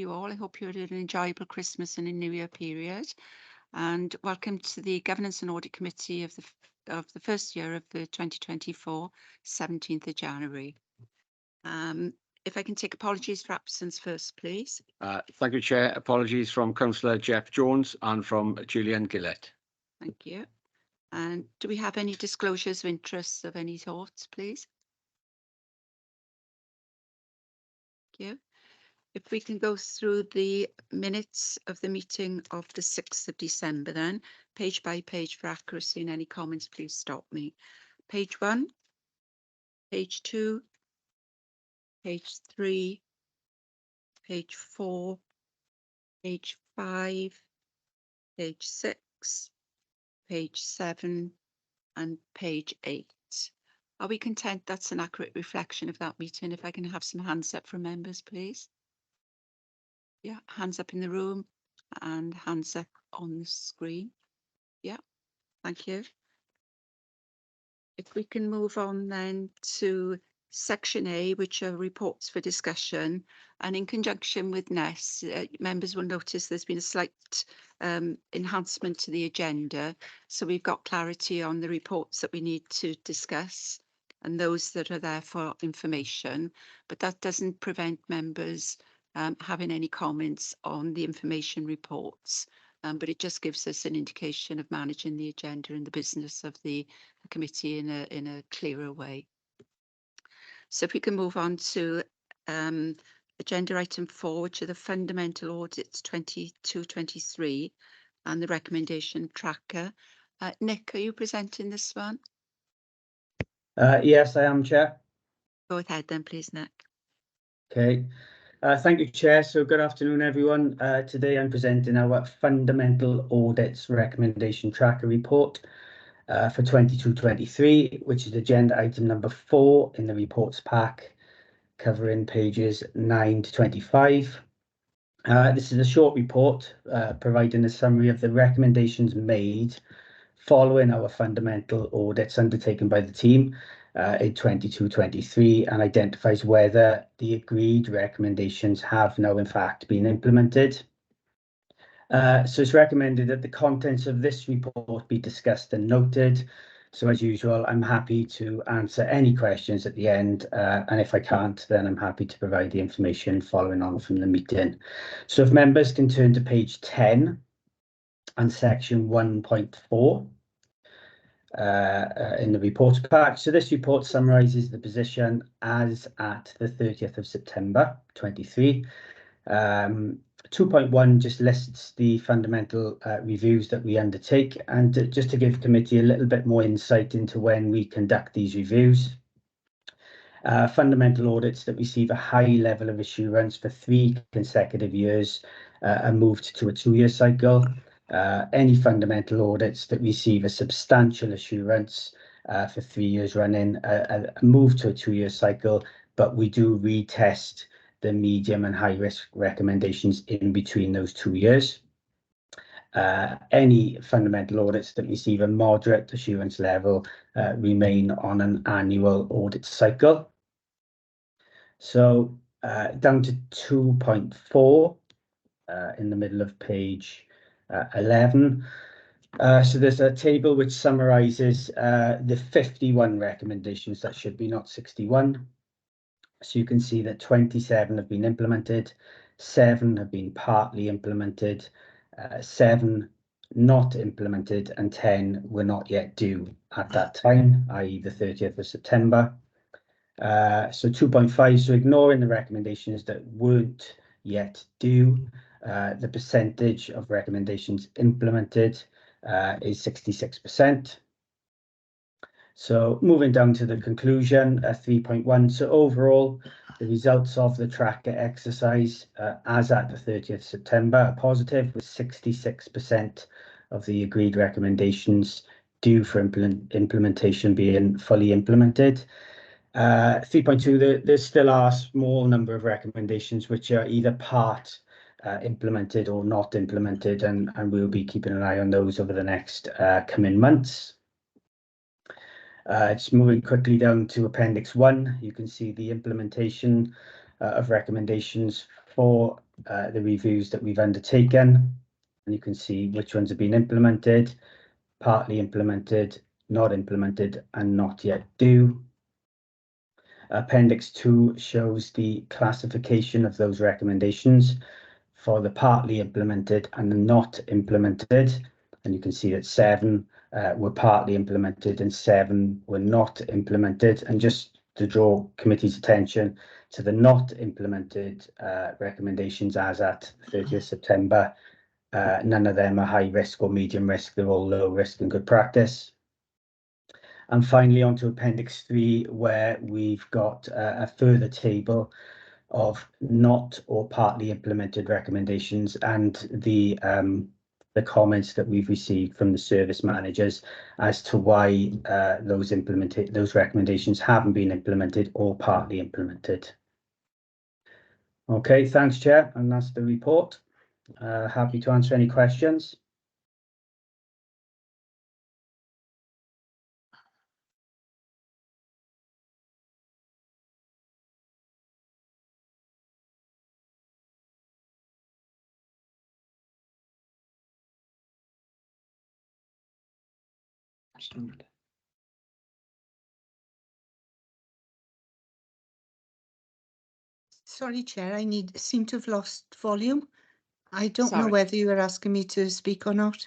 you all. I hope you had an enjoyable Christmas and a New Year period. And welcome to the Governance and Audit Committee of the first year of the 2024, 17th of January. If I can take apologies for absence first, please. Thank you, Chair. Apologies from Councillor Jeff Jones and from Julian Gillett. Thank you. And do we have any disclosures of interests of any sorts, please? Thank you. If we can go through the minutes of the meeting of the 6th of December then, page by page for accuracy, and any comments, please stop me. Page 1, page 2, page 3, page 4, page 5, page 6, page 7, and page 8. Are we content that's an accurate reflection of that meeting? If I can have some hands up from members, please. Yeah, hands up in the room and hands up on the screen. Yeah, thank you. If we can move on then to section A, which are reports for discussion, and in conjunction with NES, members will notice there's been a slight enhancement to the agenda. So we've got clarity on the reports that we need to discuss and those that are there for information, but that doesn't prevent members having any comments on the information reports, but it just gives us an indication of managing the agenda and the business of the committee in a clearer way. So if we can move on to agenda item 4, which are the fundamental audits 22-23 and the recommendation tracker. Nick, are you presenting this one? Yes, I am, Chair. Go ahead then, please, Nick. Okay. Thank you, Chair. So good afternoon, everyone. Today I'm presenting our Fundamental Audits Recommendation Tracker Report for 22-23, which is agenda item number 4 in the reports pack, covering pages 9 to 25. This is a short report providing a summary of the recommendations made following our fundamental audits undertaken by the team in 22-23 and identifies whether the agreed recommendations have now in fact been implemented. So it's recommended that the contents of this report be discussed and noted. So as usual, I'm happy to answer any questions at the end, and if I can't, then I'm happy to provide the information following on from the meeting. So if members can turn to page 10 and section 1.4. In the report pack. So this report summarises the position as at the 30th of September 23. 2.1 just lists the fundamental reviews that we undertake, and just to give committee a little bit more insight into when we conduct these reviews. Fundamental audits that receive a high level of assurance for 3 consecutive years are moved to a 2-year cycle. Any fundamental audits that receive a substantial assurance for 3 years running move to a 2-year cycle, but we do retest the medium and high risk recommendations in between those 2 years. Any fundamental audits that receive a moderate assurance level remain on an annual audit cycle. So down to 2.4 in the middle of page 11. So there's a table which summarises the 51 recommendations that should be, not 61. So you can see that 27 have been implemented, 7 have been partly implemented, 7 not implemented, and 10 were not yet due at that time, i.e. the 30th of September. So 2.5, so ignoring the recommendations that weren't yet due, the percentage of recommendations implemented is 66%. So moving down to the conclusion, 3.1. So overall, the results of the tracker exercise as at the 30th September are positive, with 66% of the agreed recommendations due for implementation being fully implemented. 3.2, there still are a small number of recommendations which are either part implemented or not implemented, and we'll be keeping an eye on those over the next coming months. Just moving quickly down to Appendix 1, you can see the implementation of recommendations for the reviews that we've undertaken, and you can see which ones have been implemented, partly implemented, not implemented, and not yet due. Appendix 2 shows the classification of those recommendations for the partly implemented and the not implemented, and you can see that 7 were partly implemented and 7 were not implemented. And just to draw committee's attention to the not implemented recommendations as at 30th September, none of them are high risk or medium risk, they're all low risk and good practice. And finally, on to Appendix 3, where we've got a further table of not or partly implemented recommendations and the comments that we've received from the service managers as to why those recommendations haven't been implemented or partly implemented. Okay, thanks, Chair, and that's the report. Happy to answer any questions. Sorry, Chair, I seem to have lost volume. I don't know Sorry. whether you were asking me to speak or not.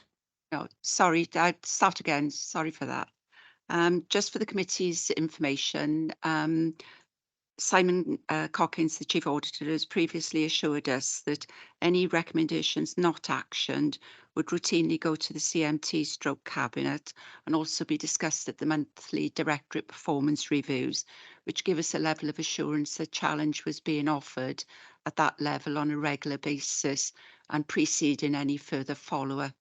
No, sorry, I'd start again. Sorry for that. Just for the committee's information, Simon Cockins, the Chief Auditor, has previously assured us that any recommendations not actioned would routinely go to the CMT/Cabinet and also be discussed at the monthly Directorate performance reviews, which give us a level of assurance that challenge was being offered at that level on a regular basis and preceding any further follow-up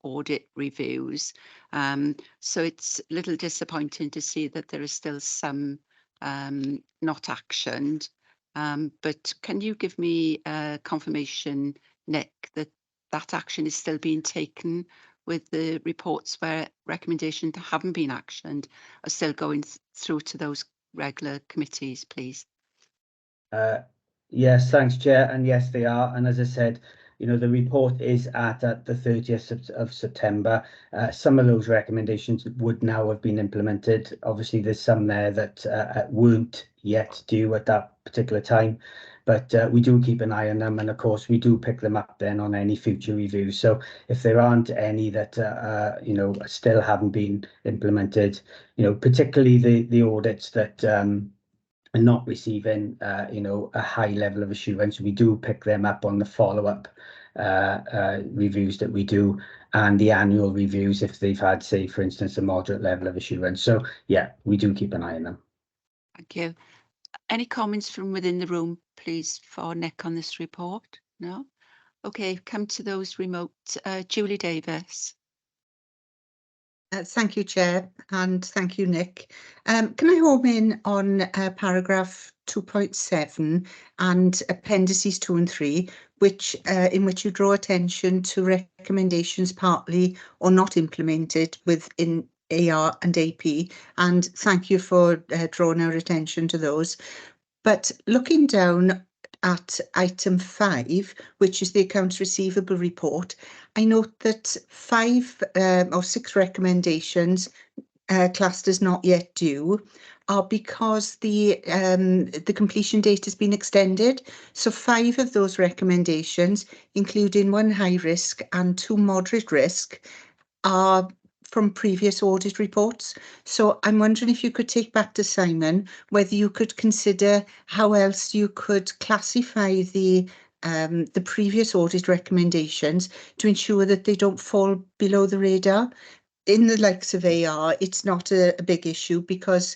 audit reviews. So it's a little disappointing to see that there is still some not actioned. But can you give me confirmation, Nick, that that action is still being taken with the reports where recommendations that haven't been actioned are still going through to those regular committees, please? Yes, thanks, Chair, and yes, they are. And as I said, you know, the report is at the 30th of September. Some of those recommendations would now have been implemented. Obviously, there's some there that weren't yet due at that particular time, but we do keep an eye on them, and of course, we do pick them up then on any future reviews. So if there aren't any that you know, still haven't been implemented, you know, particularly the audits that and not receiving, you know, a high level of assurance, we do pick them up on the follow-up reviews that we do, and the annual reviews if they've had, say, for instance, a moderate level of assurance. So, yeah, we do keep an eye on them. Thank you. Any comments from within the room, please, for Nick on this report? No? Okay, come to those remote. Julie Davis. Thank you, Chair, and thank you, Nick. Can I home in on paragraph 2.7 and appendices 2 and 3, which in which you draw attention to recommendations partly or not implemented within AR and AP, and thank you for drawing our attention to those. But looking down at item 5, which is the accounts receivable report, I note that 5 or 6 recommendations classed as not yet due are because the completion date has been extended. So 5 of those recommendations, including 1 high risk and 2 moderate risk, are from previous audit reports. So I'm wondering if you could take back to Simon whether you could consider how else you could classify the previous audit recommendations to ensure that they don't fall below the radar. In the likes of AR, it's not a big issue because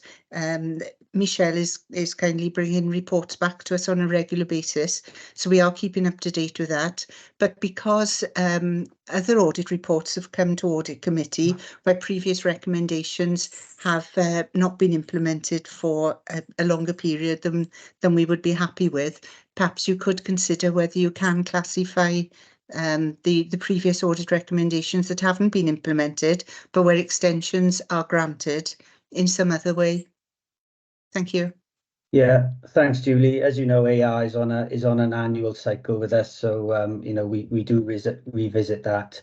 Michelle is kindly bringing reports back to us on a regular basis, so we are keeping up to date with that. But because other audit reports have come to audit committee where previous recommendations have not been implemented for a longer period than we would be happy with, perhaps you could consider whether you can classify the previous audit recommendations that haven't been implemented, but where extensions are granted in some other way. Thank you. Yeah, thanks, Julie. As you know, AI is on an annual cycle with us, so you know, we do revisit that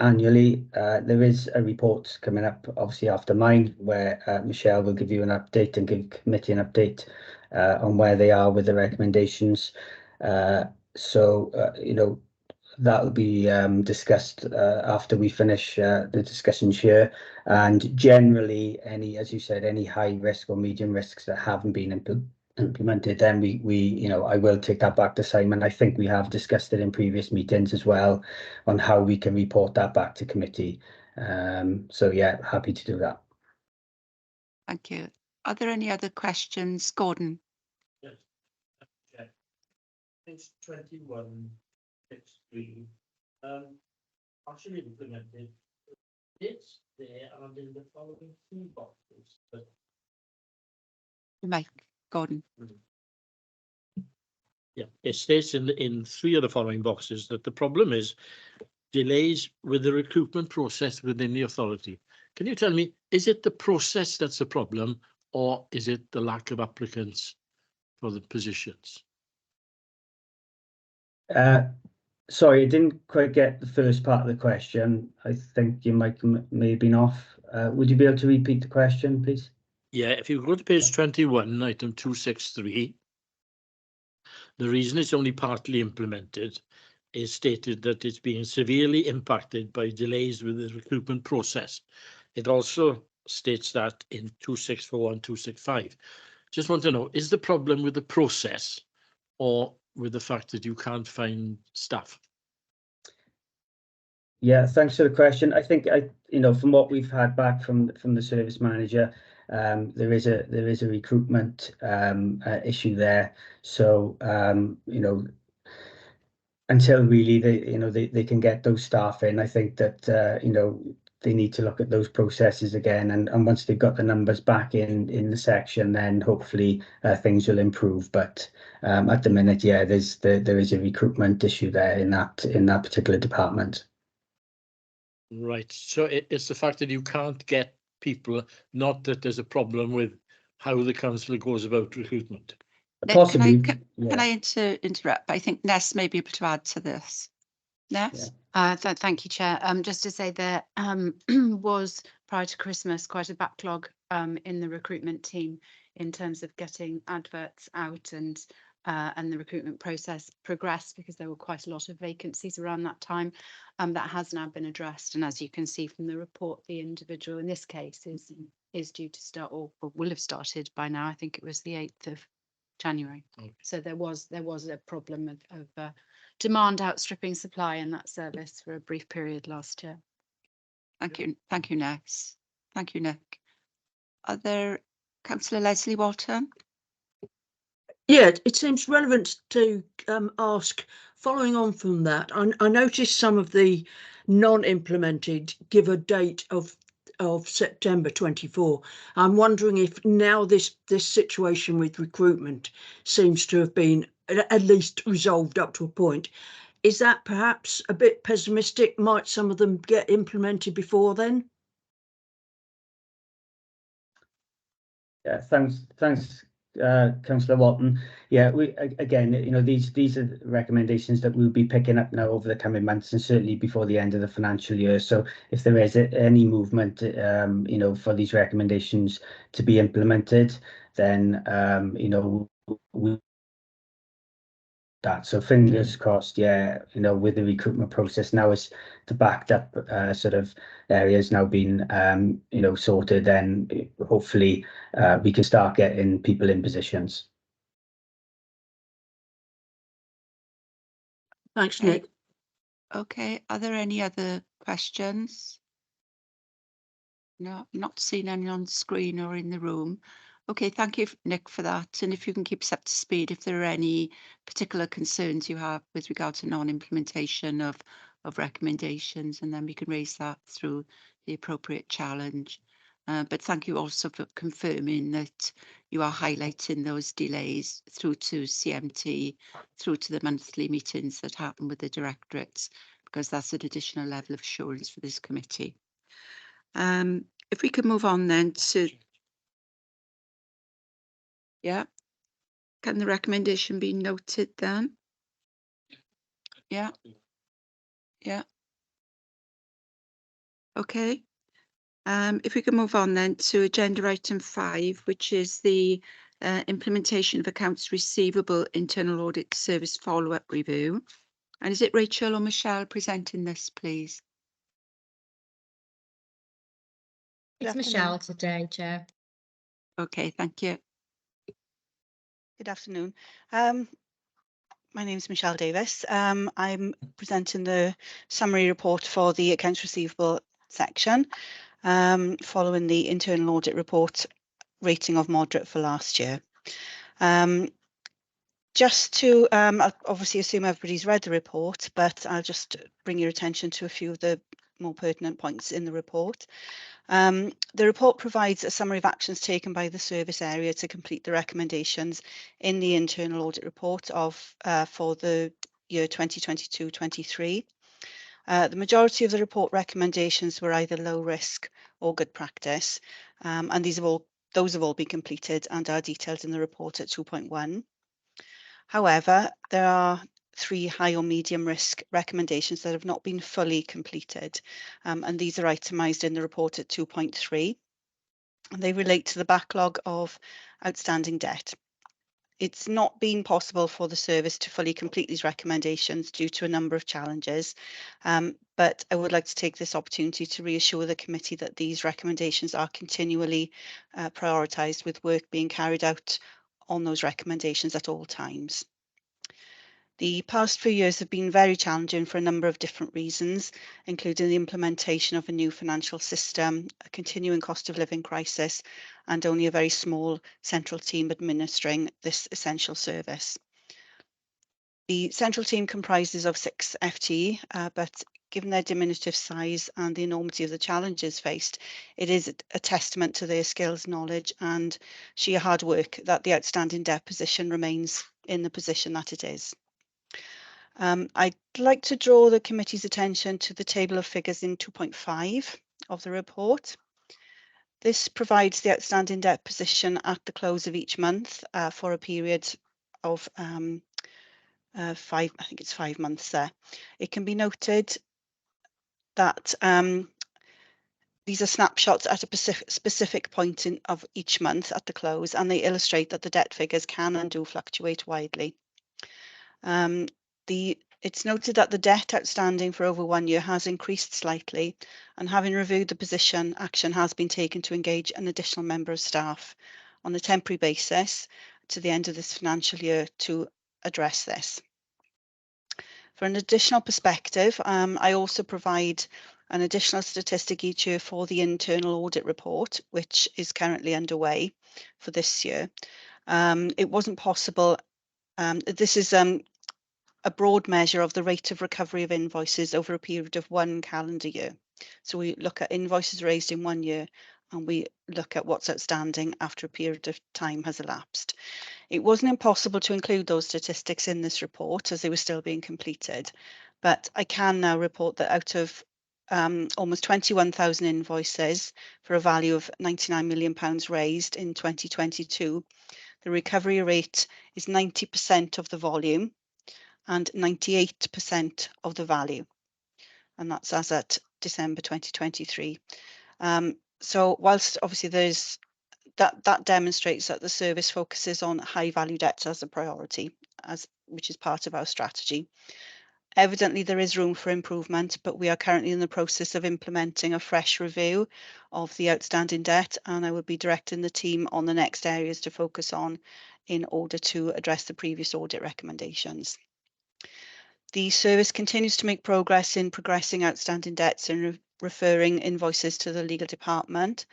annually. There is a report coming up, obviously after mine, where Michelle will give you an update and give committee an update on where they are with the recommendations. You know, that will be discussed after we finish the discussions here. And generally, as you said, any high risk or medium risks that haven't been implemented, then you know, I will take that back to Simon. I think we have discussed it in previous meetings as well on how we can report that back to committee. So yeah, happy to do that. Thank you. Are there any other questions? Gordon? Yes. Okay. It's 21.63. Actually implemented. It's there and in the following two boxes. But Mike, Gordon. yeah, it states in three of the following boxes that the problem is delays with the recruitment process within the authority. Can you tell me, is it the process that's the problem, or is it the lack of applicants for the positions? Sorry, I didn't quite get the first part of the question. I think you may have been off. Would you be able to repeat the question, please? Yeah, if you go to page 21, item 263, the reason it's only partly implemented is stated that it's being severely impacted by delays with the recruitment process. It also states that in 2641, 265. Just want to know, is the problem with the process or with the fact that you can't find staff? Yeah, thanks for the question. I think you know, from what we've had back from the service manager, there is a recruitment issue there. So you know, until really they can get those staff in, I think that you know, they need to look at those processes again, and once they've got the numbers back in the section, then hopefully things will improve. But at the minute, yeah, there is a recruitment issue there in that particular department. Right, so it's the fact that you can't get people, not that there's a problem with how the council goes about recruitment. Nick, Possibly. can I interrupt? I think Ness may be able to add to this. Ness? Thank you, Chair. Just to say there was, prior to Christmas, quite a backlog in the recruitment team in terms of getting adverts out, and the recruitment process progressed because there were quite a lot of vacancies around that time. That has now been addressed, and as you can see from the report, the individual in this case is due to start, or will have started by now. I think it was the 8th of January. Okay. So there was a problem of demand outstripping supply in that service for a brief period last year. Thank you, Ness. Thank you, Nick. Are there Councillor Leslie Walton? Yeah, it seems relevant to ask, following on from that, I noticed some of the non-implemented give a date of September 24. I'm wondering if now this situation with recruitment seems to have been at least resolved up to a point. Is that perhaps a bit pessimistic? Might some of them get implemented before then? Yeah, thanks, Councillor Walton. Yeah, again, you know, these are recommendations that we'll be picking up now over the coming months, and certainly before the end of the financial year. So if there is any movement, you know, for these recommendations to be implemented, then you know, so fingers crossed. Yeah, you know, with the recruitment process now, is the backed up sort of areas now been you know, sorted, then hopefully we can start getting people in positions. Thanks, Nick. Okay, are there any other questions? No, I'm not seeing any on screen or in the room. Okay, thank you, Nick, for that. And if you can keep us up to speed, if there are any particular concerns you have with regard to non-implementation of recommendations, and then we can raise that through the appropriate challenge. But thank you also for confirming that you are highlighting those delays through to CMT, through to the monthly meetings that happen with the directorates, because that's an additional level of assurance for this committee. If we could move on then to, Yeah. Can the recommendation be noted then? Yeah. Yeah. Okay. If we can move on then to agenda item 5, which is the implementation of accounts receivable internal audit service follow-up review. And is it Rachel or Michelle presenting this, please? It's Michelle today, Chair. Okay, thank you. Good afternoon. My name is Michelle Davis. I'm presenting the summary report for the accounts receivable section, following the internal audit report rating of moderate for last year. Just to, I obviously assume everybody's read the report, but I'll just bring your attention to a few of the more pertinent points in the report. The report provides a summary of actions taken by the service area to complete the recommendations in the internal audit report for the year 2022-23. The majority of the report recommendations were either low risk or good practice, and those have all been completed and are detailed in the report at 2.1. However, there are 3 high or medium risk recommendations that have not been fully completed, and these are itemised in the report at 2.3. They relate to the backlog of outstanding debt. It's not been possible for the service to fully complete these recommendations due to a number of challenges, but I would like to take this opportunity to reassure the committee that these recommendations are continually prioritised, with work being carried out on those recommendations at all times. The past few years have been very challenging for a number of different reasons, including the implementation of a new financial system, a continuing cost of living crisis, and only a very small central team administering this essential service. The central team comprises of 6 FTE, but given their diminutive size and the enormity of the challenges faced, it is a testament to their skills, knowledge, and sheer hard work that the outstanding debt position remains in the position that it is. I'd like to draw the committee's attention to the table of figures in 2.5 of the report. This provides the outstanding debt position at the close of each month for a period of 5 months there. It can be noted that these are snapshots at a specific point of each month at the close, and they illustrate that the debt figures can and do fluctuate widely. It's noted that the debt outstanding for over 1 year has increased slightly, and having reviewed the position, action has been taken to engage an additional member of staff on a temporary basis to the end of this financial year to address this. For an additional perspective, I also provide an additional statistic each year for the internal audit report, which is currently underway for this year. It wasn't possible. This is a broad measure of the rate of recovery of invoices over a period of 1 calendar year. So we look at invoices raised in 1 year, and we look at what's outstanding after a period of time has elapsed. It wasn't impossible to include those statistics in this report as they were still being completed, but I can now report that out of almost 21,000 invoices for a value of £99 million raised in 2022, the recovery rate is 90% of the volume and 98% of the value, and that's as at December 2023. So whilst obviously there's that demonstrates that the service focuses on high value debts as a priority, which is part of our strategy. Evidently there is room for improvement, but we are currently in the process of implementing a fresh review of the outstanding debt, and I will be directing the team on the next areas to focus on in order to address the previous audit recommendations. The service continues to make progress in progressing outstanding debts and referring invoices to the legal department,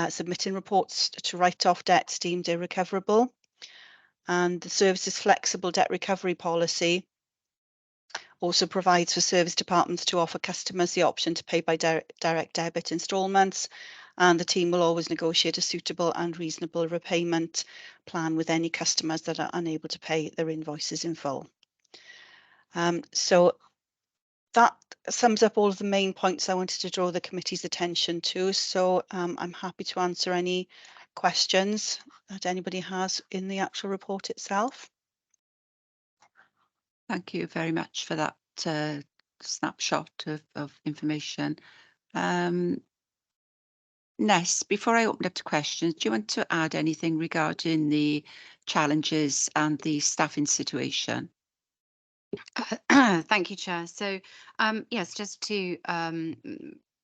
submitting reports to write off debts deemed irrecoverable, and the service's flexible debt recovery policy also provides for service departments to offer customers the option to pay by direct debit instalments, and the team will always negotiate a suitable and reasonable repayment plan with any customers that are unable to pay their invoices in full. So that sums up all of the main points I wanted to draw the committee's attention to. So I'm happy to answer any questions that anybody has in the actual report itself. Thank you very much for that snapshot of information. Ness, before I open up to questions, do you want to add anything regarding the challenges and the staffing situation? Thank you, Chair. So, yes, just to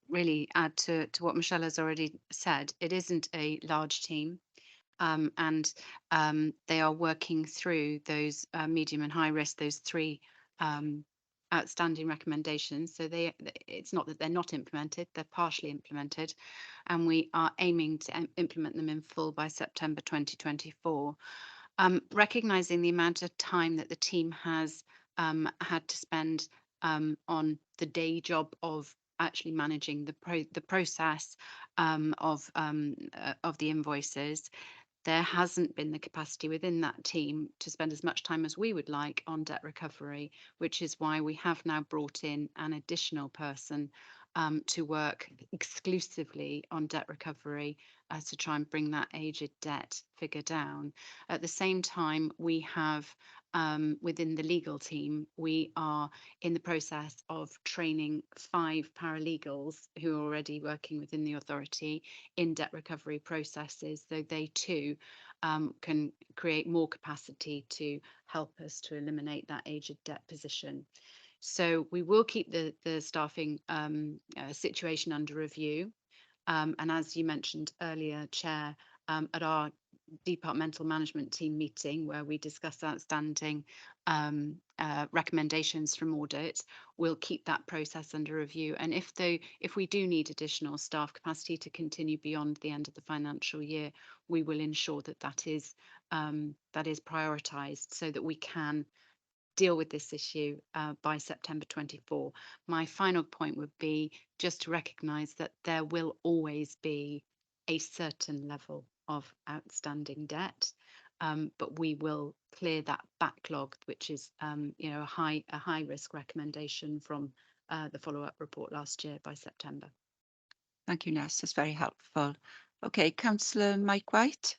really add to what Michelle has already said, it isn't a large team, and they are working through those medium and high risk, those three outstanding recommendations. So it's not that they're not implemented, they're partially implemented, and we are aiming to implement them in full by September 2024. Recognising the amount of time that the team has had to spend on the day job of actually managing the process of the invoices, there hasn't been the capacity within that team to spend as much time as we would like on debt recovery, which is why we have now brought in an additional person to work exclusively on debt recovery to try and bring that aged debt figure down. At the same time, we have within the legal team, we are in the process of training 5 paralegals who are already working within the authority in debt recovery processes, so they too can create more capacity to help us to eliminate that aged debt position. So we will keep the staffing situation under review. And as you mentioned earlier, Chair, at our departmental management team meeting where we discuss outstanding recommendations from audit, we'll keep that process under review. And if we do need additional staff capacity to continue beyond the end of the financial year, we will ensure that that is prioritised so that we can deal with this issue by September 24. My final point would be just to recognise that there will always be a certain level of outstanding debt, but we will clear that backlog, which is a high risk recommendation from the follow-up report last year by September. Thank you, Ness. That's very helpful. Okay, Councillor Mike White.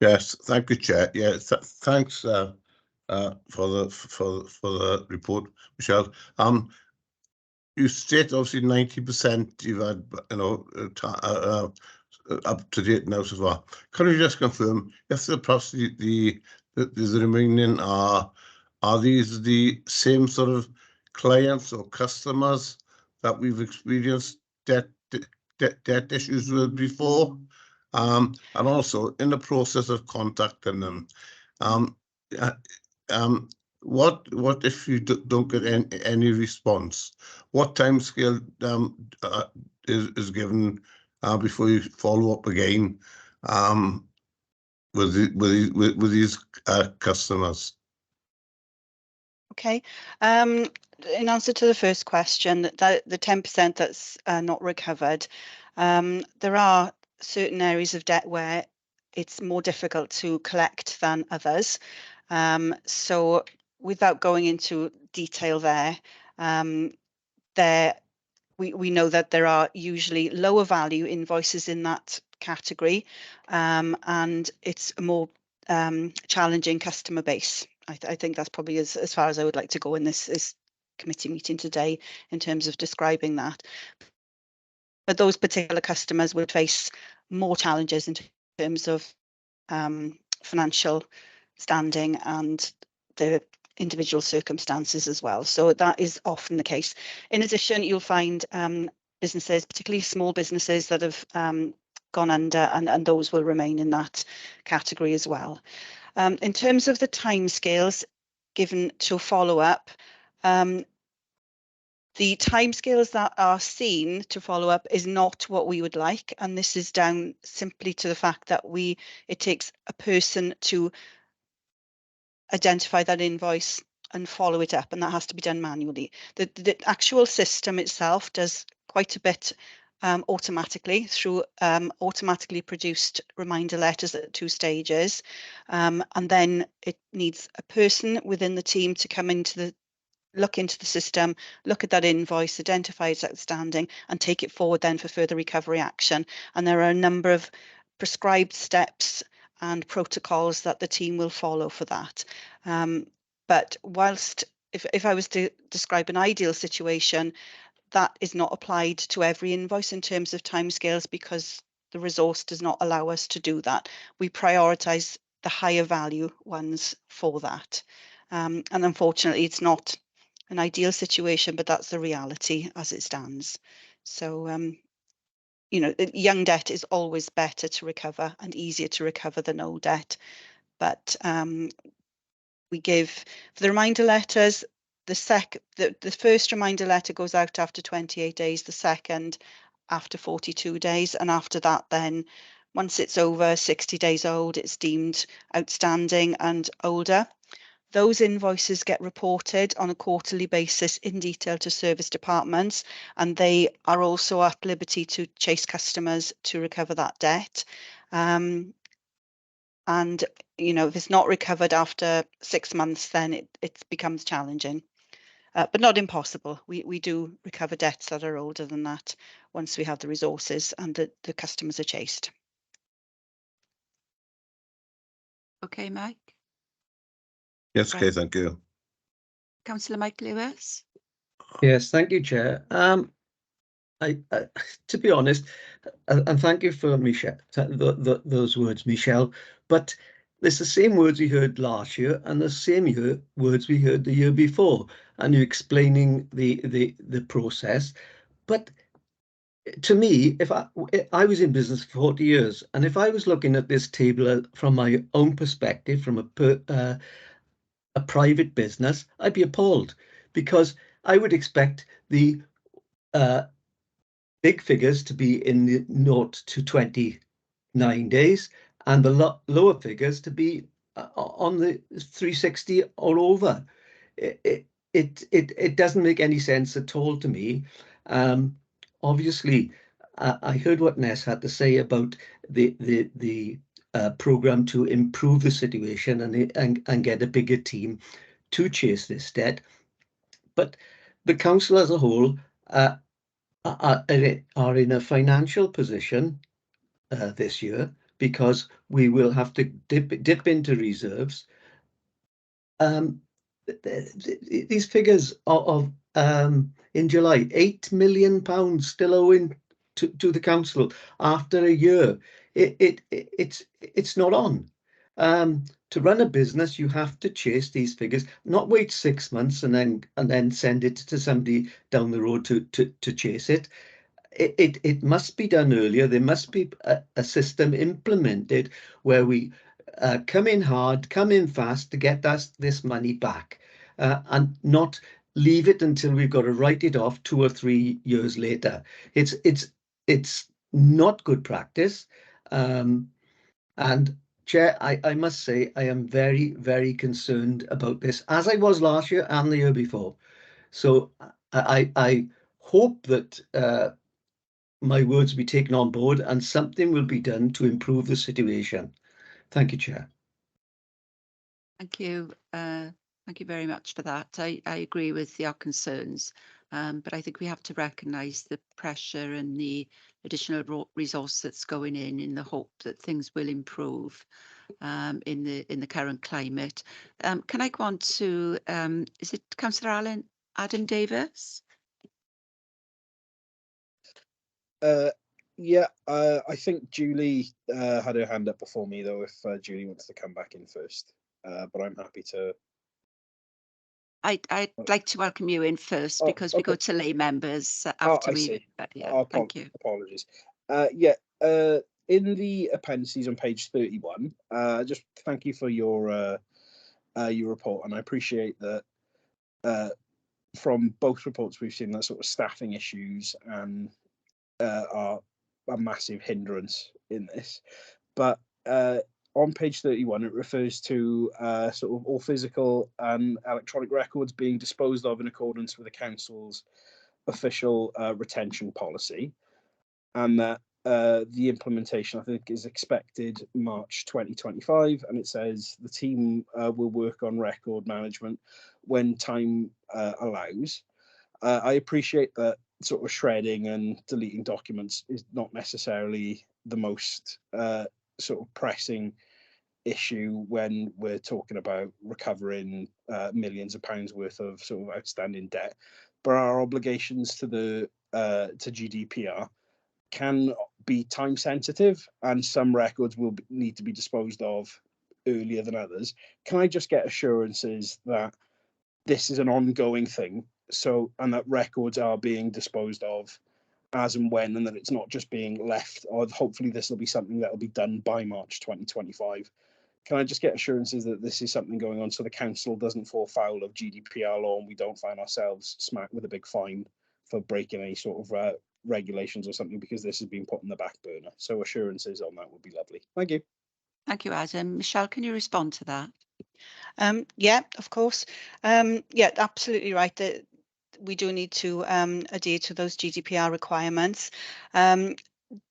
Yes, thank you, Chair. Yeah, thanks for the report, Michelle. You state obviously 90% you've had, up to date now so far. Can you just confirm if perhaps the remaining are these the same sort of clients or customers that we've experienced debt issues with before? And also in the process of contacting them, what if you don't get any response? What time scale is given before you follow up again with these customers? Okay. In answer to the first question, that the 10% that's not recovered, there are certain areas of debt where it's more difficult to collect than others. So without going into detail there, we know that there are usually lower value invoices in that category, and it's a more challenging customer base. I think that's probably as far as I would like to go in this committee meeting today in terms of describing that. But those particular customers would face more challenges in terms of financial standing and the individual circumstances as well. So that is often the case. In addition, you'll find businesses, particularly small businesses, that have gone under, and those will remain in that category as well. In terms of the timescales given to follow up, the timescales that are seen to follow up is not what we would like, and this is down simply to the fact that it takes a person to identify that invoice and follow it up, and that has to be done manually. The actual system itself does quite a bit automatically through automatically produced reminder letters at 2 stages, and then it needs a person within the team to come into look into the system, look at that invoice, identify it's outstanding, and take it forward then for further recovery action. And there are a number of prescribed steps and protocols that the team will follow for that. But whilst, if I was to describe an ideal situation, that is not applied to every invoice in terms of timescales, because the resource does not allow us to do that. We prioritise the higher value ones for that. And unfortunately, it's not an ideal situation, but that's the reality as it stands. So, you know, young debt is always better to recover and easier to recover than old debt. But we give, for the reminder letters, the first reminder letter goes out after 28 days, the second after 42 days, and after that then, once it's over 60 days old, it's deemed outstanding and older. Those invoices get reported on a quarterly basis in detail to service departments, and they are also at liberty to chase customers to recover that debt. And, you know, if it's not recovered after 6 months, then it becomes challenging, but not impossible. We do recover debts that are older than that once we have the resources and the customers are chased. Okay, Mike. Yes, Right. okay, thank you. Councillor Mike Lewis. Yes, thank you, Chair. I to be honest, and thank you for Michelle, those words, Michelle, but it's the same words we heard last year and the same words we heard the year before, and you're explaining the process. But to me, if I was in business for 40 years, and if I was looking at this table from my own perspective, from a private business, I'd be appalled, because I would expect the big figures to be in the 0 to 29 days, and the lower figures to be on the 360 or over. It doesn't make any sense at all to me. Obviously, I heard what Ness had to say about the program to improve the situation and get a bigger team to chase this debt. But the council as a whole are in a financial position this year, because we will have to dip into reserves. These figures of in July, £8 million still owing to the council after a year. It's not on. To run a business, you have to chase these figures, not wait 6 months and then send it to somebody down the road to chase it. It must be done earlier. There must be a system implemented where we come in hard, come in fast to get this money back, and not leave it until we've got to write it off 2 or 3 years later. It's not good practice. And Chair, I must say I am very, very concerned about this, as I was last year and the year before. So I hope that my words be taken on board and something will be done to improve the situation. Thank you, Chair. Thank you. Thank you very much for that. I agree with your concerns, but I think we have to recognise the pressure and the additional resource that's going in the hope that things will improve in the current climate. Can I go on to is it Councillor Adam Davis? Yeah, I think Julie had her hand up before me, though, if Julie wants to come back in first. But I'm happy to. I'd like to welcome you in first, because we go to lay members after I we. see. Yeah, thank you. Apologies. Yeah, in the appendices on page 31, just thank you for your report, and I appreciate that from both reports we've seen that sort of staffing issues and are a massive hindrance in this. But on page 31, it refers to sort of all physical and electronic records being disposed of in accordance with the council's official retention policy, and that the implementation, I think, is expected March 2025, and it says the team will work on record management when time allows. I appreciate that sort of shredding and deleting documents is not necessarily the most sort of pressing issue when we're talking about recovering millions of pounds worth of sort of outstanding debt, but our obligations to the to GDPR can be time sensitive, and some records will need to be disposed of earlier than others. Can I just get assurances that this is an ongoing thing, so, and that records are being disposed of as and when, and that it's not just being left, or hopefully this will be something that will be done by March 2025. Can I just get assurances that this is something going on so the council doesn't fall foul of GDPR law and we don't find ourselves smacked with a big fine for breaking any sort of regulations or something, because this has been put on the back burner? So assurances on that would be lovely. Thank you. Thank you, Adam. Michelle, can you respond to that? Yeah, of course. Yeah, absolutely right. That we do need to adhere to those GDPR requirements.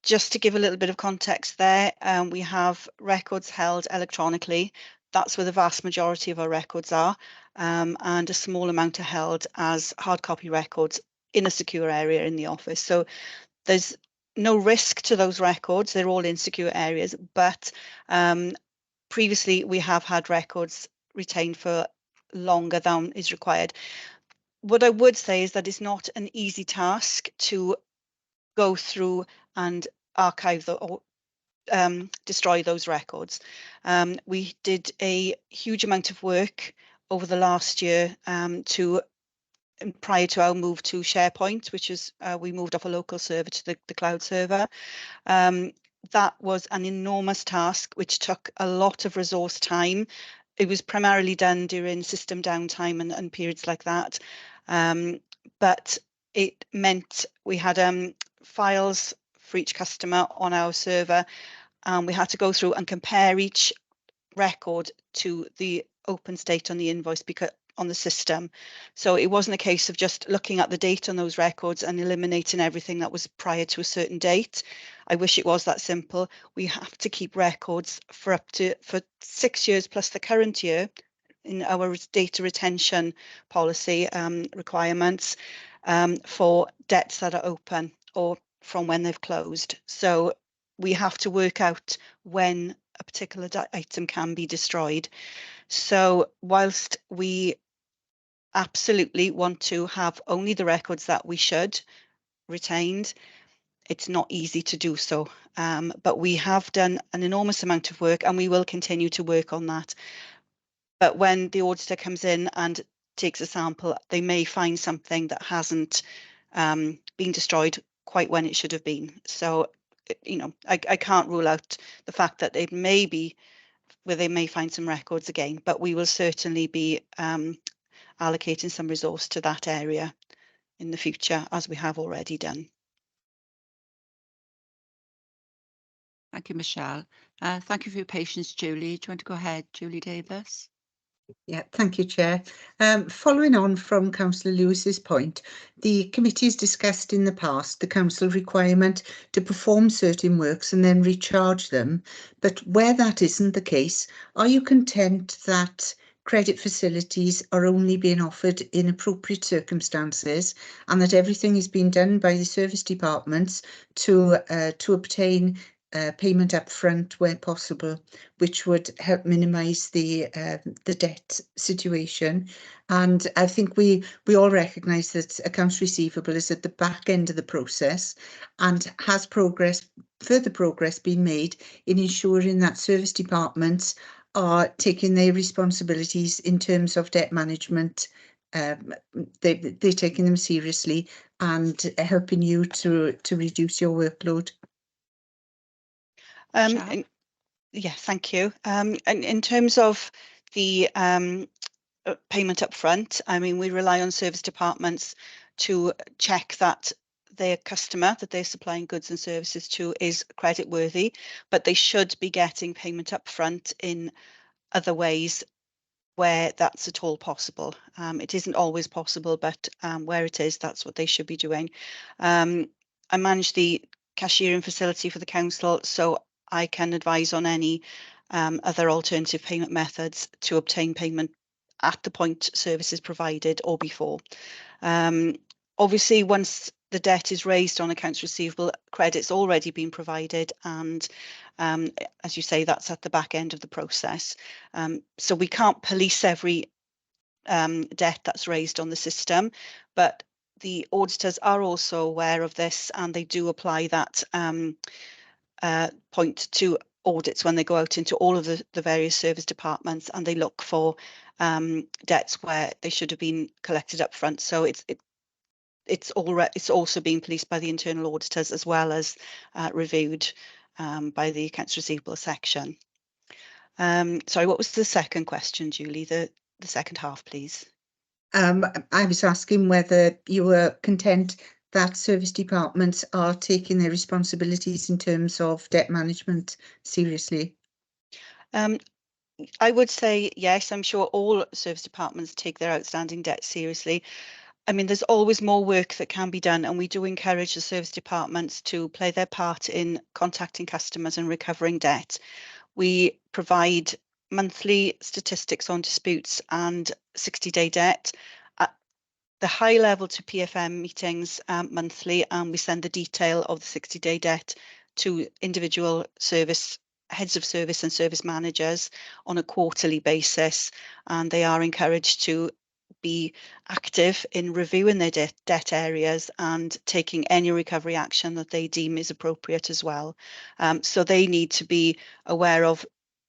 Just to give a little bit of context there, we have records held electronically. That's where the vast majority of our records are, and a small amount are held as hard copy records in a secure area in the office. So there's no risk to those records. They're all in secure areas, but previously we have had records retained for longer than is required. What I would say is that it's not an easy task to go through and archive or destroy those records. We did a huge amount of work over the last year prior to our move to SharePoint, which is we moved off a local server to the cloud server. That was an enormous task, which took a lot of resource time. It was primarily done during system downtime and periods like that. But it meant we had files for each customer on our server, and we had to go through and compare each record to the open state on the invoice because on the system. So it wasn't a case of just looking at the date on those records and eliminating everything that was prior to a certain date. I wish it was that simple. We have to keep records for 6 years plus the current year in our data retention policy requirements for debts that are open or from when they've closed. So we have to work out when a particular item can be destroyed. So whilst we absolutely want to have only the records that we should retained, it's not easy to do so. But we have done an enormous amount of work, and we will continue to work on that. But when the auditor comes in and takes a sample, they may find something that hasn't been destroyed quite when it should have been. So, you know, I can't rule out the fact that it may be where they may find some records again, but we will certainly be allocating some resource to that area in the future, as we have already done. Thank you, Michelle. Thank you for your patience, Julie. Do you want to go ahead, Julie Davis? Yeah, thank you, Chair. Following on from Councillor Lewis's point, the committee has discussed in the past the council requirement to perform certain works and then recharge them. But where that isn't the case, are you content that credit facilities are only being offered in appropriate circumstances and that everything is being done by the service departments to obtain payment up front where possible, which would help minimise the debt situation? And I think we all recognise that accounts receivable is at the back end of the process, and has further progress been made in ensuring that service departments are taking their responsibilities in terms of debt management. They're taking them seriously and helping you to reduce your workload. Yeah, thank you. And in terms of the payment up front, I mean, we rely on service departments to check that their customer that they're supplying goods and services to is credit worthy, but they should be getting payment up front in other ways where that's at all possible. It isn't always possible, but where it is, that's what they should be doing. I manage the cashiering facility for the council, so I can advise on any other alternative payment methods to obtain payment at the point service is provided or before. Obviously, once the debt is raised on accounts receivable, credit's already been provided, and as you say, that's at the back end of the process. So we can't police every debt that's raised on the system, but the auditors are also aware of this, and they do apply that point to audits when they go out into all of the various service departments, and they look for debts where they should have been collected up front. So it's also being policed by the internal auditors, as well as reviewed by the accounts receivable section. Sorry, what was the second question, Julie? The second half, please. I was asking whether you were content that service departments are taking their responsibilities in terms of debt management seriously. I would say yes. I'm sure all service departments take their outstanding debt seriously. I mean, there's always more work that can be done, and we do encourage the service departments to play their part in contacting customers and recovering debt. We provide monthly statistics on disputes and 60-day debt at the high level to PFM meetings monthly, and we send the detail of the 60-day debt to individual service heads of service and service managers on a quarterly basis, and they are encouraged to be active in reviewing their debt areas and taking any recovery action that they deem is appropriate as well. So they need to be aware of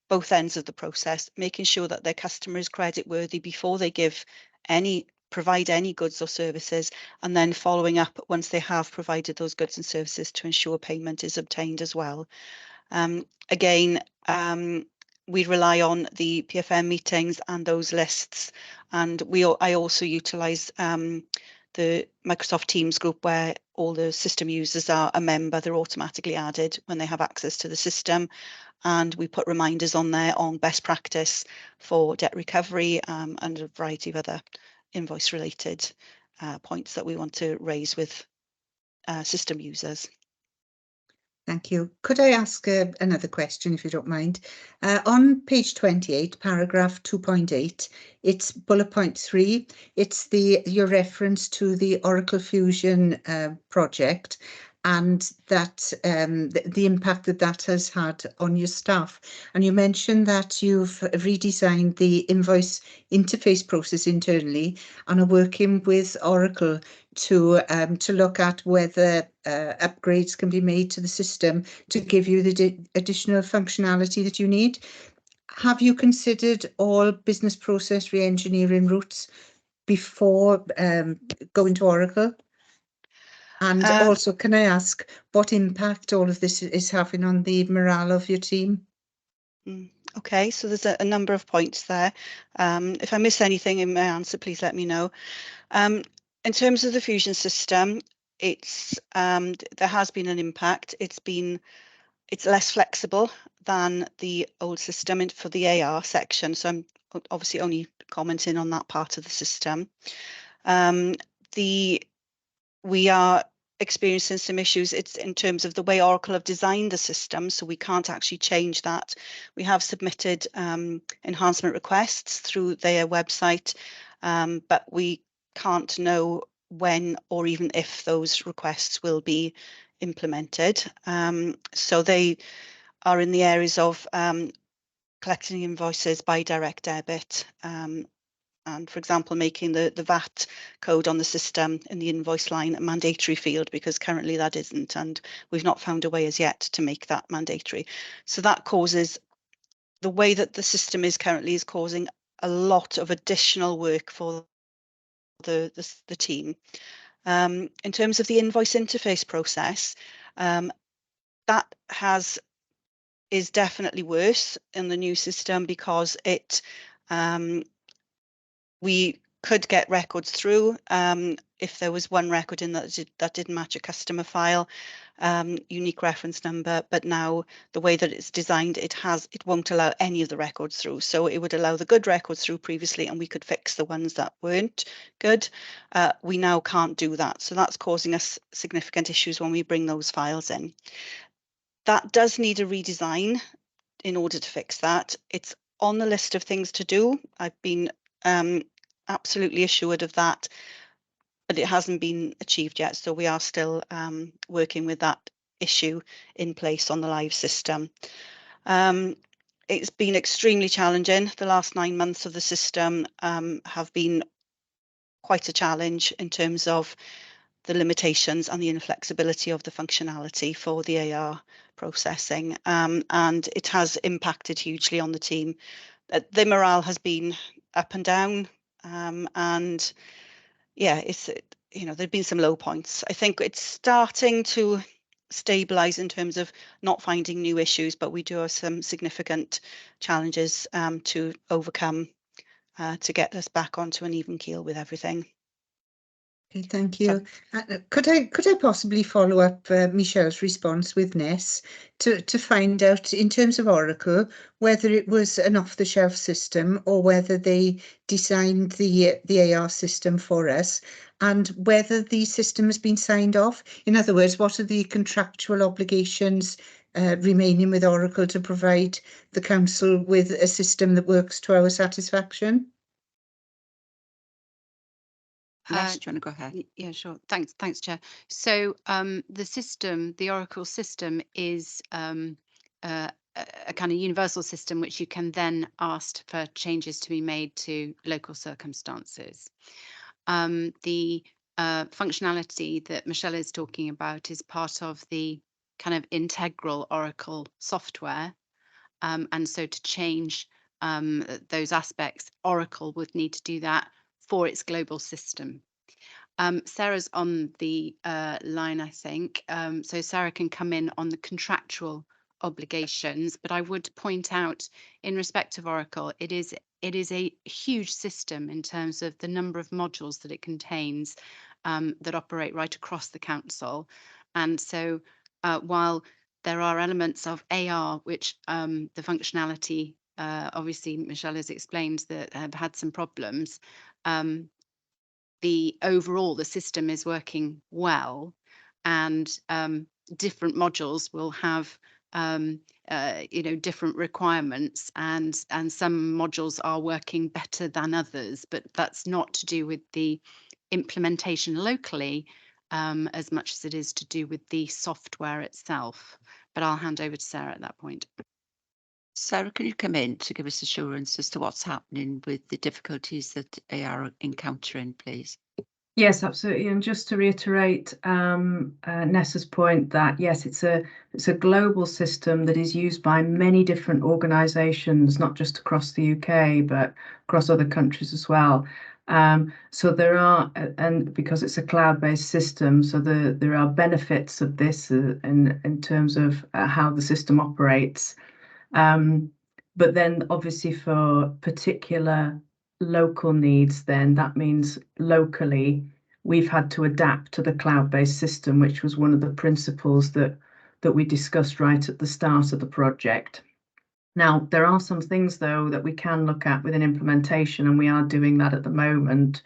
both ends of the process, making sure that their customer is creditworthy before they provide any goods or services, and then following up once they have provided those goods and services to ensure payment is obtained as well. Again, we rely on the PFM meetings and those lists, and I also utilise the Microsoft Teams group, where all the system users are a member. They're automatically added when they have access to the system, and we put reminders on there on best practice for debt recovery and a variety of other invoice related points that we want to raise with system users. Thank you. Could I ask another question, if you don't mind? On page 28, paragraph 2.8, it's bullet point 3. It's your reference to the Oracle Fusion project, and that the impact that has had on your staff. And you mentioned that you've redesigned the invoice interface process internally and are working with Oracle to look at whether upgrades can be made to the system to give you the additional functionality that you need. Have you considered all business process re-engineering routes before going to Oracle? And also, can I ask what impact all of this is having on the morale of your team? Okay, so there's a number of points there. If I miss anything in my answer, please let me know. In terms of the Fusion system, there has been an impact. It's less flexible than the old system for the AR section, so I'm obviously only commenting on that part of the system. We are experiencing some issues. It's in terms of the way Oracle have designed the system, so we can't actually change that. We have submitted enhancement requests through their website, but we can't know when or even if those requests will be implemented. So they are in the areas of collecting invoices by direct debit, and, for example, making the VAT code on the system in the invoice line a mandatory field, because currently that isn't, and we've not found a way as yet to make that mandatory. So that causes, the way that the system is currently is causing a lot of additional work for the team. In terms of the invoice interface process, that is definitely worse in the new system, because we could get records through if there was one record in that didn't match a customer file. unique reference number, but now the way that it's designed, it won't allow any of the records through. So it would allow the good records through previously, and we could fix the ones that weren't good. We now can't do that. So that's causing us significant issues when we bring those files in. That does need a redesign in order to fix that. It's on the list of things to do. I've been absolutely assured of that, but it hasn't been achieved yet. So we are still working with that issue in place on the live system. It's been extremely challenging. The last 9 months of the system have been quite a challenge in terms of the limitations and the inflexibility of the functionality for the AR processing, and it has impacted hugely on the team. The morale has been up and down, and yeah, there've been some low points. I think it's starting to stabilize in terms of not finding new issues, but we do have some significant challenges to overcome to get us back onto an even keel with everything. Okay, thank you. Could I possibly follow up Michelle's response with Ness to find out, in terms of Oracle, whether it was an off-the-shelf system or whether they designed the AR system for us, and whether the system has been signed off? In other words, what are the contractual obligations remaining with Oracle to provide the council with a system that works to our satisfaction? Ness, do you want to go ahead? Yeah, sure. Thanks, Chair. So the Oracle system is a kind of universal system which you can then ask for changes to be made to local circumstances. The functionality that Michelle is talking about is part of the kind of integral Oracle software. And so to change those aspects, Oracle would need to do that for its global system. Sarah's on the line, I think. So Sarah can come in on the contractual obligations, but I would point out, in respect of Oracle, it is a huge system in terms of the number of modules that it contains that operate right across the council. And so while there are elements of AR, which the functionality, obviously Michelle has explained, that have had some problems, the system is working well, and different modules will have different requirements, and some modules are working better than others, but that's not to do with the implementation locally as much as it is to do with the software itself. But I'll hand over to Sarah at that point. Sarah, can you come in to give us assurance as to what's happening with the difficulties that they are encountering, please? Yes, absolutely. And just to reiterate Nessa's point that, yes, it's a global system that is used by many different organisations, not just across the UK, but across other countries as well. So there are, and because it's a cloud-based system, so there are benefits of this in terms of how the system operates. But then obviously for particular local needs, then that means locally we've had to adapt to the cloud-based system, which was one of the principles that we discussed right at the start of the project. Now, there are some things, though, that we can look at within implementation, and we are doing that at the moment.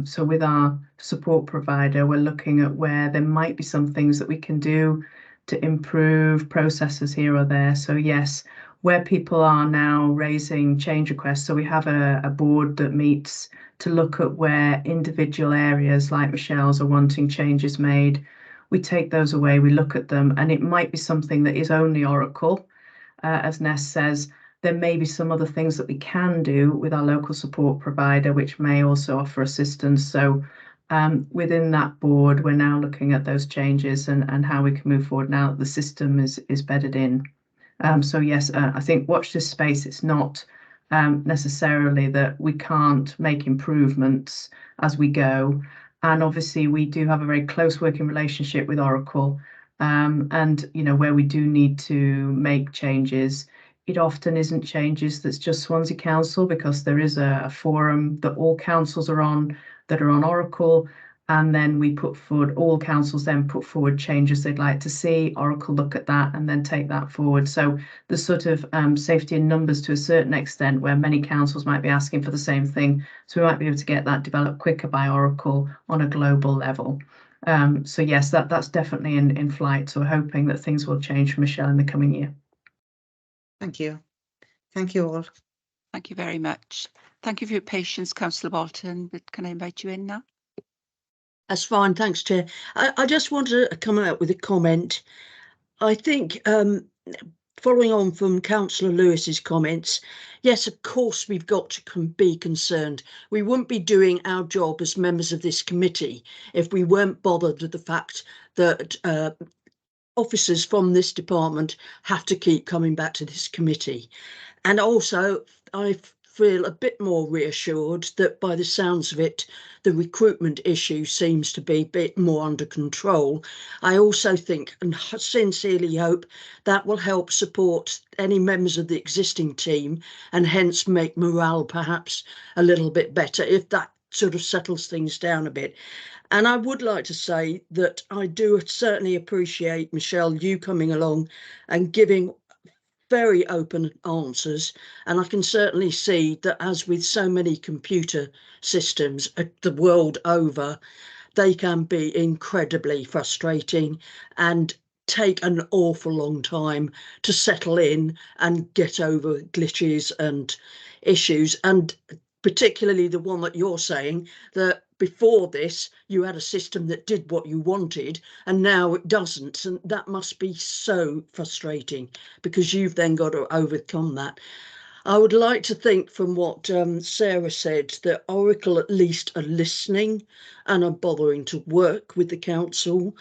So with our support provider, we're looking at where there might be some things that we can do to improve processes here or there. So yes, where people are now raising change requests, so we have a board that meets to look at where individual areas like Michelle's are wanting changes made. We take those away, we look at them, and it might be something that is only Oracle. As Ness says, there may be some other things that we can do with our local support provider, which may also offer assistance. So within that board, we're now looking at those changes and how we can move forward now that the system is bedded in. So yes, I think watch this space. It's not necessarily that we can't make improvements as we go. And obviously we do have a very close working relationship with Oracle. And, where we do need to make changes, it often isn't changes that's just Swansea Council, because there is a forum that all councils are on that are on Oracle. and then we put forward, all councils then put forward changes they'd like to see. Oracle look at that and then take that forward. So there's sort of safety in numbers to a certain extent, where many councils might be asking for the same thing. So we might be able to get that developed quicker by Oracle on a global level. So yes, that's definitely in flight. So we're hoping that things will change for Michelle in the coming year. Thank you. Thank you all. Thank you very much. Thank you for your patience, Councillor Bolton. But can I invite you in now? That's fine, thanks, Chair. I just want to come out with a comment. I think following on from Councillor Lewis's comments, yes, of course we've got to be concerned. We wouldn't be doing our job as members of this committee if we weren't bothered with the fact that officers from this department have to keep coming back to this committee. And also, I feel a bit more reassured that by the sounds of it, the recruitment issue seems to be a bit more under control. I also think and sincerely hope that will help support any members of the existing team and hence make morale perhaps a little bit better if that sort of settles things down a bit. And I would like to say that I do certainly appreciate, Michelle, you coming along and giving very open answers, and I can certainly see that, as with so many computer systems the world over, they can be incredibly frustrating and take an awful long time to settle in and get over glitches and issues, and particularly the one that you're saying, that before this you had a system that did what you wanted and now it doesn't, and that must be so frustrating because you've then got to overcome that. I would like to think, from what Sarah said, that Oracle at least are listening and are bothering to work with the council.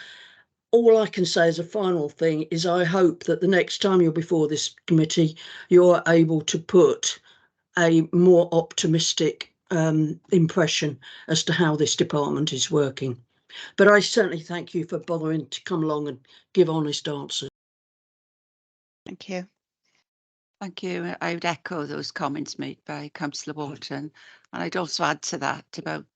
All I can say as a final thing is I hope that the next time you're before this committee, you're able to put a more optimistic impression as to how this department is working. But I certainly thank you for bothering to come along and give honest answers. Thank you. Thank you. I would echo those comments made by Councillor Walton. And I'd also add to that about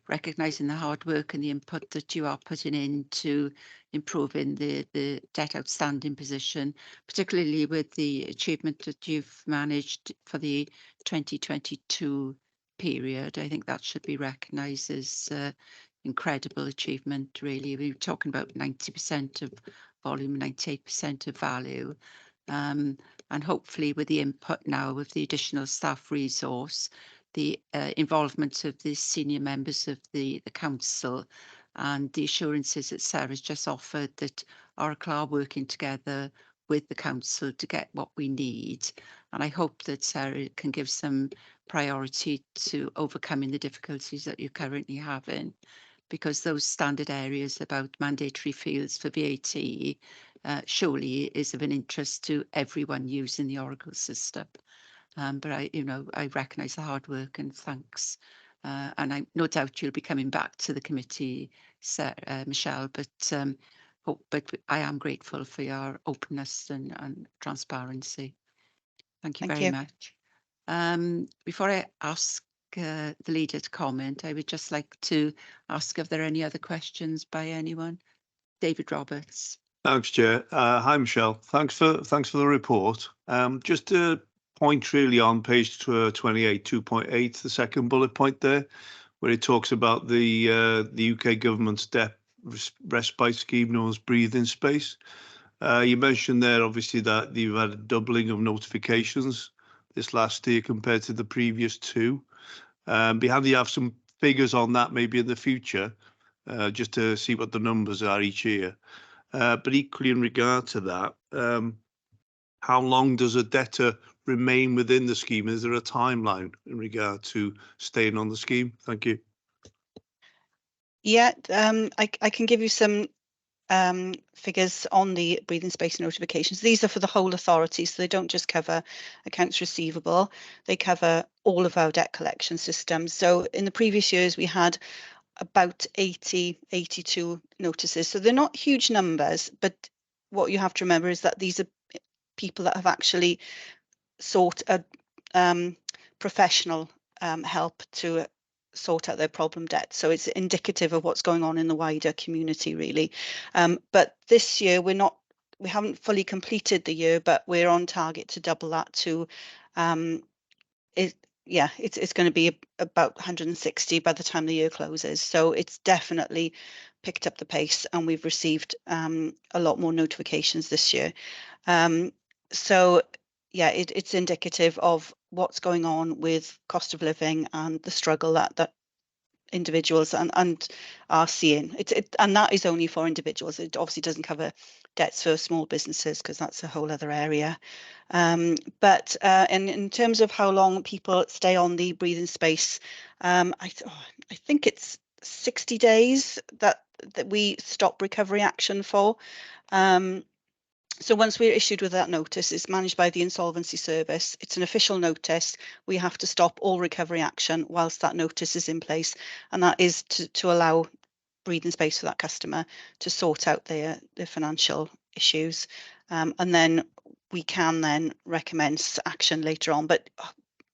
recognising the hard work and the input that you are putting into improving the debt outstanding position, particularly with the achievement that you've managed for the 2022 period. I think that should be recognised as incredible achievement, really. We were talking about 90% of volume, 98% of value. And hopefully with the input now of the additional staff resource, the involvement of the senior members of the council and the assurances that Sarah's just offered that Oracle are working together with the council to get what we need. And I hope that Sarah can give some priority to overcoming the difficulties that you're currently having, because those standard areas about mandatory fields for VAT surely is of an interest to everyone using the Oracle system. But I recognise the hard work and thanks. And I no doubt you'll be coming back to the committee, Michelle, but I am grateful for your openness and transparency. Thank you very much. Before I ask the leader to comment, I would just like to ask if there are any other questions by anyone. David Roberts. Thanks, Chair. Hi, Michelle. Thanks for the report. Just a point really on page 28, 2.8, the second bullet point there, where it talks about the UK government's debt respite scheme known as breathing space. You mentioned there, obviously, that you've had a doubling of notifications this last year compared to the previous two. Be handy to have some figures on that maybe in the future, just to see what the numbers are each year. But equally in regard to that, how long does a debtor remain within the scheme? Is there a timeline in regard to staying on the scheme? Thank you. Yeah, I can give you some figures on the breathing space notifications. These are for the whole authority, so they don't just cover accounts receivable, they cover all of our debt collection systems. So in the previous years, we had about 82 notices. So they're not huge numbers, but what you have to remember is that these are people that have actually sought a professional help to sort out their problem debt. So it's indicative of what's going on in the wider community, really. But this year we haven't fully completed the year, but we're on target to double that to it's going to be about 160 by the time the year closes. So it's definitely picked up the pace, and we've received a lot more notifications this year. So yeah, it's indicative of what's going on with cost of living and the struggle that individuals and are seeing. And that is only for individuals. It obviously doesn't cover debts for small businesses, because that's a whole other area. But in terms of how long people stay on the breathing space, I think it's 60 days that we stop recovery action for. So once we're issued with that notice, it's managed by the Insolvency Service. It's an official notice. We have to stop all recovery action whilst that notice is in place, and that is to allow breathing space for that customer to sort out their financial issues, and then we can then recommence action later on. But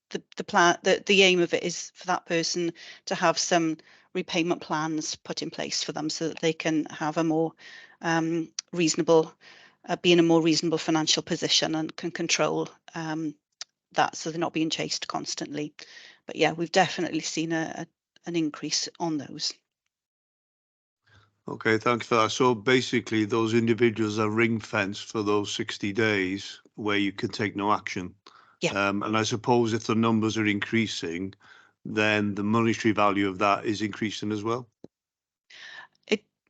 the aim of it is for that person to have some repayment plans put in place for them, so that they can have a more reasonable, be in a more reasonable financial position, and can control that, so they're not being chased constantly. But yeah, we've definitely seen an increase on those. Okay, thanks for that. So basically, those individuals are ring fenced for those 60 days where you can take no action. Yeah. And I suppose if the numbers are increasing, then the monetary value of that is increasing as well.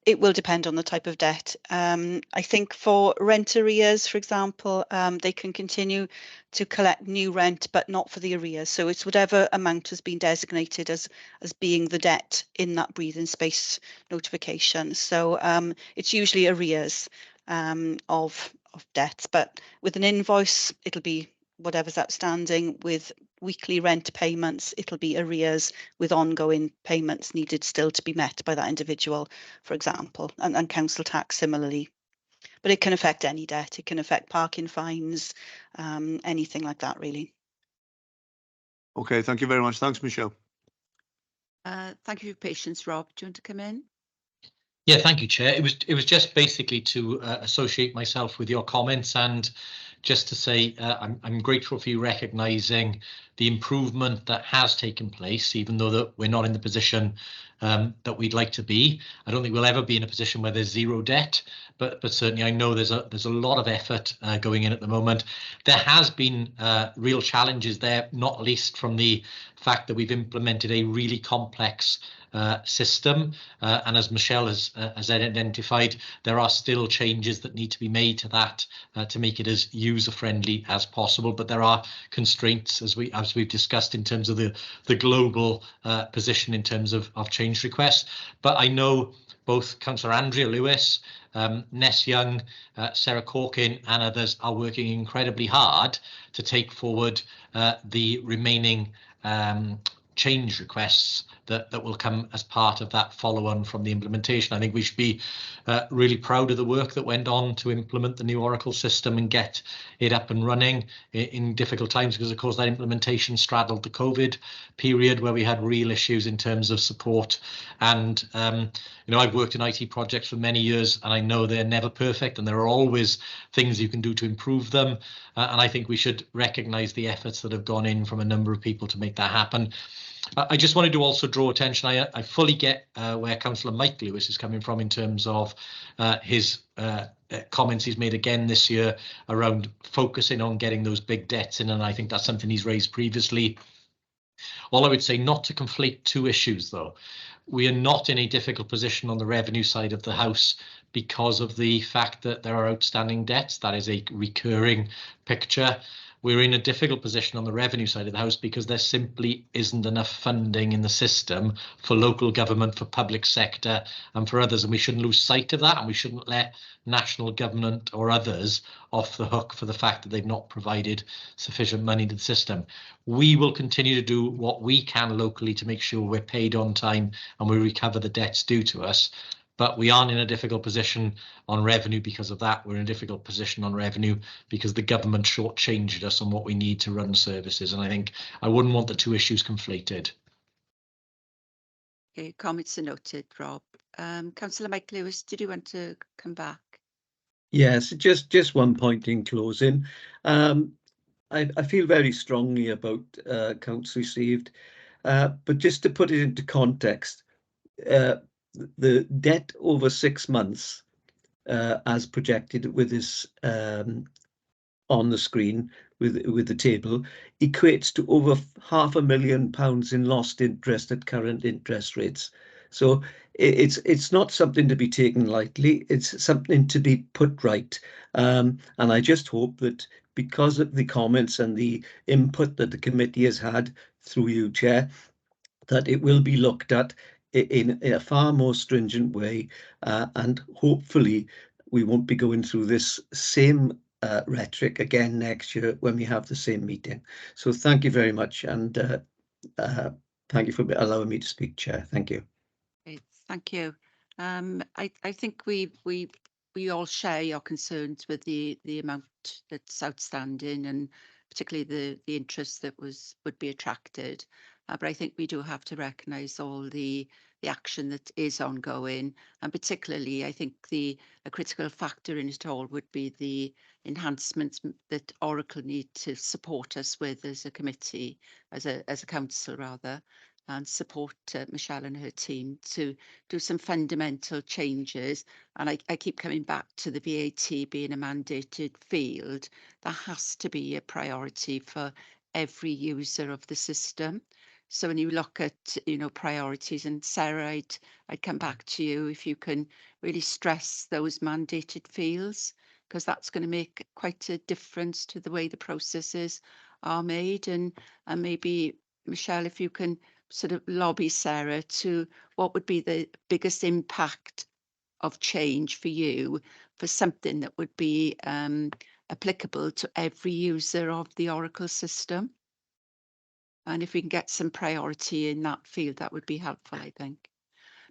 It will depend on the type of debt. I think for rent arrears, for example, they can continue to collect new rent, but not for the arrears. So it's whatever amount has been designated as being the debt in that breathing space notification. So it's usually arrears of debts, but with an invoice, it'll be whatever's outstanding. With weekly rent payments, it'll be arrears with ongoing payments needed still to be met by that individual, for example, and council tax similarly. But it can affect any debt. It can affect parking fines, anything like that, really. Okay, thank you very much. Thanks, Michelle. Thank you for your patience, Rob. Do you want to come in? Yeah, thank you, Chair. It was just basically to associate myself with your comments, and just to say I'm grateful for you recognising the improvement that has taken place, even though that we're not in the position that we'd like to be. I don't think we'll ever be in a position where there's zero debt, but certainly I know there's a lot of effort going in at the moment. There has been real challenges there, not least from the fact that we've implemented a really complex system, and as Michelle has identified, there are still changes that need to be made to that to make it as user-friendly as possible. But there are constraints, as we've discussed, in terms of the global position in terms of change requests. But I know both Councillor Andrea Lewis, Ness Young, Sarah Corkin and others are working incredibly hard to take forward the remaining change requests that will come as part of that follow-on from the implementation. I think we should be really proud of the work that went on to implement the new Oracle system and get it up and running in difficult times, because of course that implementation straddled the COVID period where we had real issues in terms of support. And I've worked in IT projects for many years, and I know they're never perfect, and there are always things you can do to improve them. And I think we should recognise the efforts that have gone in from a number of people to make that happen. I just wanted to also draw attention. I fully get where Councillor Mike Lewis is coming from in terms of his comments he's made again this year around focusing on getting those big debts in, and I think that's something he's raised previously. All I would say, not to conflate two issues though. We are not in a difficult position on the revenue side of the house because of the fact that there are outstanding debts. That is a recurring picture. We're in a difficult position on the revenue side of the house because there simply isn't enough funding in the system for local government, for public sector and for others, and we shouldn't lose sight of that, and we shouldn't let national government or others off the hook for the fact that they've not provided sufficient money to the system. We will continue to do what we can locally to make sure we're paid on time and we recover the debts due to us. But we aren't in a difficult position on revenue because of that. We're in a difficult position on revenue because the government shortchanged us on what we need to run services. And I think I wouldn't want the two issues conflated. Okay, comments are noted, Rob. Councillor Mike Lewis, did you want to come back? Yes, just one point in closing. I feel very strongly about accounts received, but just to put it into context, the debt over 6 months, as projected with this on the screen with the table, equates to over £500,000 in lost interest at current interest rates. So it's not something to be taken lightly. It's something to be put right. And I just hope that because of the comments and the input that the committee has had through you, Chair, that it will be looked at in a far more stringent way, and hopefully we won't be going through this same rhetoric again next year when we have the same meeting. So thank you very much, and thank you for allowing me to speak, Chair. Thank you. Okay, thank you. I think we all share your concerns with the amount that's outstanding, and particularly the interest that would be attracted. But I think we do have to recognise all the action that is ongoing, and particularly I think a critical factor in it all would be the enhancements that Oracle need to support us with as a committee, as a council rather, and support Michelle and her team to do some fundamental changes. And I keep coming back to the VAT being a mandated field. That has to be a priority for every user of the system. So when you look at, priorities, and Sarah, I'd come back to you if you can really stress those mandated fields, because that's going to make quite a difference to the way the processes are made. And maybe, Michelle, if you can sort of lobby Sarah to what would be the biggest impact of change for you for something that would be applicable to every user of the Oracle system. And if we can get some priority in that field, that would be helpful, I think.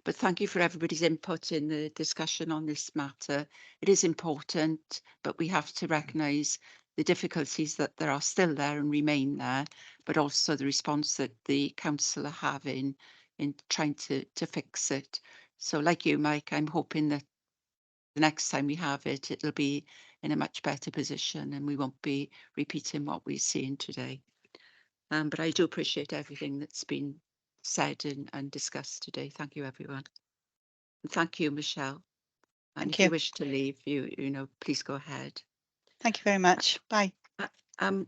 But thank you for everybody's input in the discussion on this matter. It is important, but we have to recognise the difficulties that there are still there and remain there, but also the response that the council are having in trying to fix it. So like you, Mike, I'm hoping that the next time we have it, it'll be in a much better position and we won't be repeating what we're seeing today. But I do appreciate everything that's been said and discussed today. Thank you, everyone. And thank you, Michelle. And Thank if you. you wish to leave, please go ahead. Thank you very much. Bye.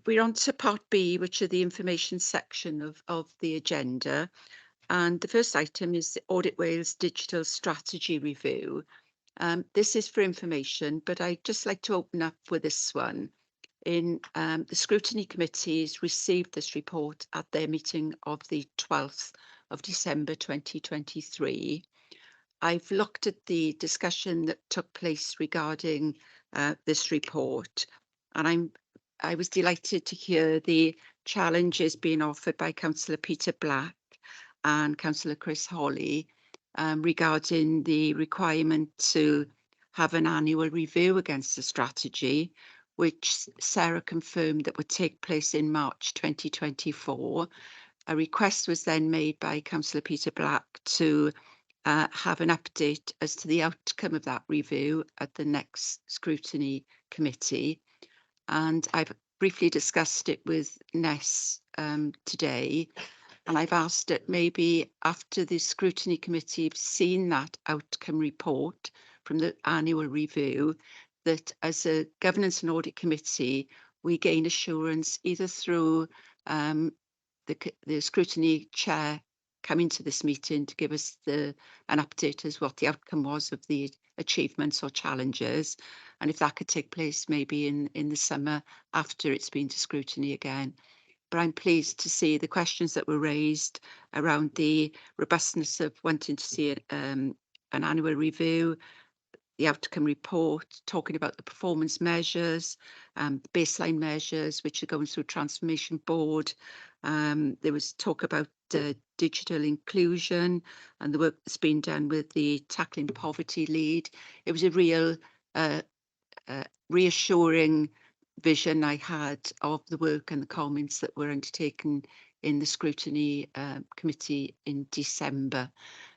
We're on to part B, which are the information section of the agenda. And the first item is the Audit Wales Digital Strategy Review. This is for information, but I'd just like to open up with this one. The Scrutiny Committees received this report at their meeting of the 12th of December 2023. I've looked at the discussion that took place regarding this report, and I was delighted to hear the challenges being offered by Councillor Peter Black and Councillor Chris Hawley regarding the requirement to have an annual review against the strategy, which Sarah confirmed that would take place in March 2024. A request was then made by Councillor Peter Black to have an update as to the outcome of that review at the next scrutiny committee. And I've briefly discussed it with Ness today. And I've asked that maybe after the scrutiny committee have seen that outcome report from the annual review, that as a governance and audit committee, we gain assurance either through the scrutiny chair coming to this meeting to give us an update as what the outcome was of the achievements or challenges, and if that could take place maybe in the summer after it's been to scrutiny again. But I'm pleased to see the questions that were raised around the robustness of wanting to see an annual review, the outcome report, talking about the performance measures, baseline measures, which are going through transformation board. There was talk about digital inclusion and the work that's been done with the Tackling Poverty lead. It was a real reassuring vision I had of the work and the comments that were undertaken in the scrutiny committee in December.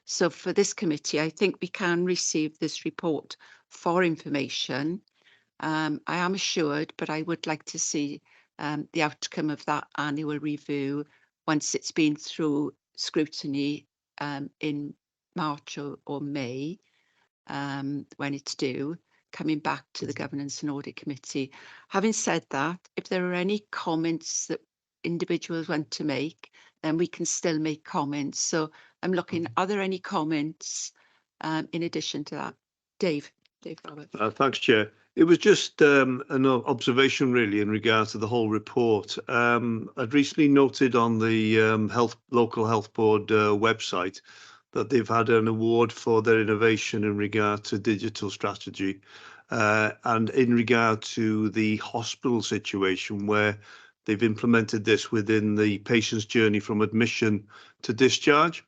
So for this committee, I think we can receive this report for information. I am assured, but I would like to see the outcome of that annual review once it's been through scrutiny in March or May, when it's due, coming back to the Governance and Audit Committee. Having said that, if there are any comments that individuals want to make, then we can still make comments. So I'm looking, are there any comments in addition to that? Dave Roberts. Thanks, Chair. It was just an observation really in regards to the whole report. I'd recently noted on the local health board website that they've had an award for their innovation in regard to digital strategy, and in regard to the hospital situation where they've implemented this within the patient's journey from admission to discharge.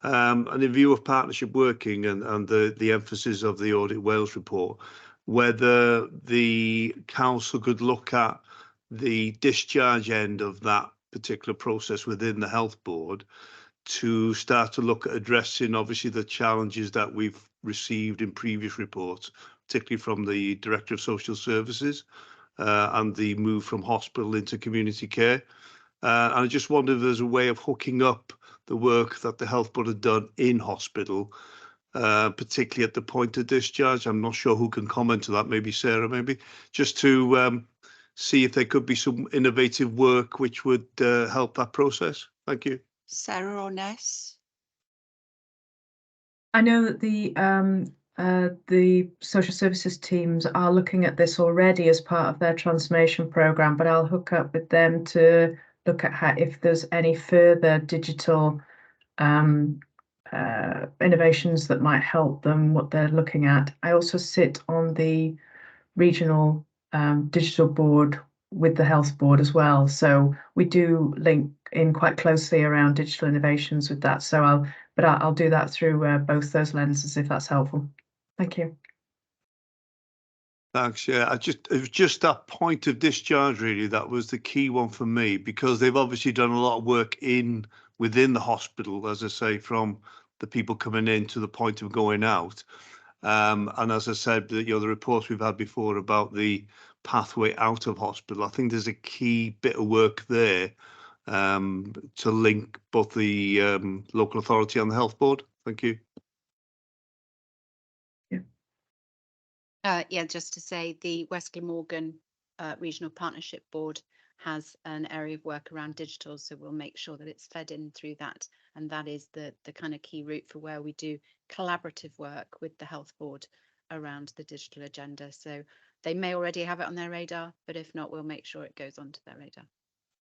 And in view of partnership working and the emphasis of the Audit Wales report, whether the council could look at the discharge end of that particular process within the health board to start to look at addressing obviously the challenges that we've received in previous reports, particularly from the Director of Social Services and the move from hospital into community care. And I just wondered if there's a way of hooking up the work that the health board had done in hospital, particularly at the point of discharge. I'm not sure who can comment to that, maybe Sarah, maybe, just to see if there could be some innovative work which would help that process. Thank you. Sarah or Ness? I know that the social services teams are looking at this already as part of their transformation programme, but I'll hook up with them to look at how, if there's any further digital innovations that might help them, what they're looking at. I also sit on the regional digital board with the health board as well, so we do link in quite closely around digital innovations with that. So I'll do that through both those lenses if that's helpful. Thank you. Thanks. Yeah, it was just that point of discharge really that was the key one for me, because they've obviously done a lot of work within the hospital, as I say, from the people coming in to the point of going out. And as I said, the reports we've had before about the pathway out of hospital, I think there's a key bit of work there to link both the local authority and the health board. Thank you. Yeah, just to say the West Glamorgan Regional Partnership Board has an area of work around digital, so we'll make sure that it's fed in through that, and that is the kind of key route for where we do collaborative work with the health board around the digital agenda. So they may already have it on their radar, but if not, we'll make sure it goes onto their radar.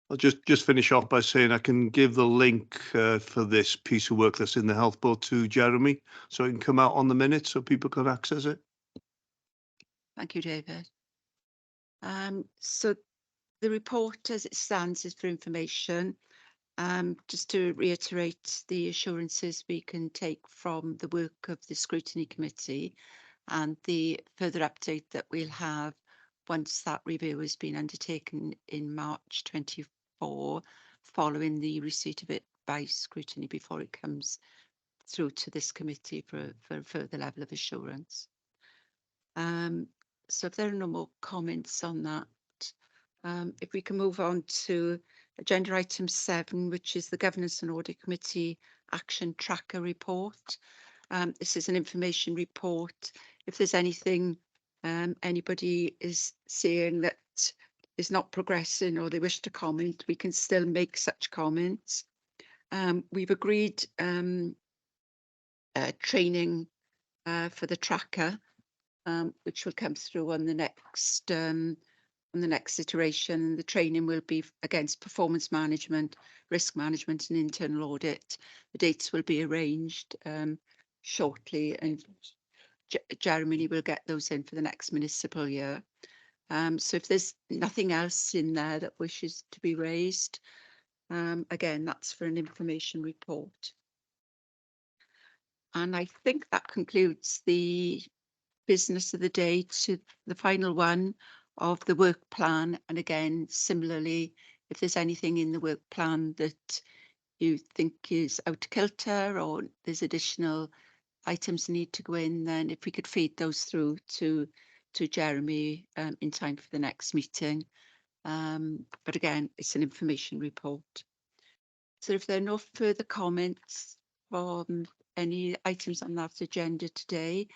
I'll just finish off by saying I can give the link for this piece of work that's in the health board to Jeremy, so it can come out on the minute so people can access it. Thank you, David. So the report as it stands is for information. Just to reiterate the assurances we can take from the work of the scrutiny committee and the further update that we'll have once that review has been undertaken in March 24, following the receipt of it by scrutiny before it comes through to this committee for a further level of assurance. So if there are no more comments on that, if we can move on to agenda item 7, which is the Governance and Audit Committee Action Tracker report. This is an information report. If there's anything anybody is seeing that is not progressing or they wish to comment, we can still make such comments. We've agreed training for the tracker, which will come through on the next iteration. The training will be against performance management, risk management and internal audit. The dates will be arranged shortly, and Jeremy will get those in for the next municipal year. So if there's nothing else in there that wishes to be raised, again, that's for an information report. And I think that concludes the business of the day to the final one of the work plan. And again, similarly, if there's anything in the work plan that you think is out of kilter or there's additional items need to go in, then if we could feed those through to Jeremy in time for the next meeting. But again, it's an information report. So if there are no further comments from any items on that agenda today,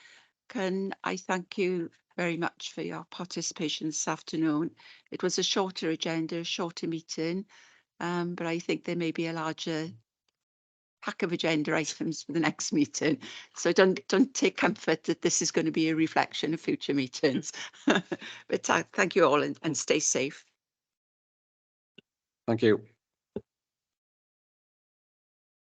can I thank you very much for your participation this afternoon. It was a shorter agenda, a shorter meeting, but I think there may be a larger pack of agenda items for the next meeting. So don't take comfort that this is going to be a reflection of future meetings. But thank you all and stay safe. Thank you.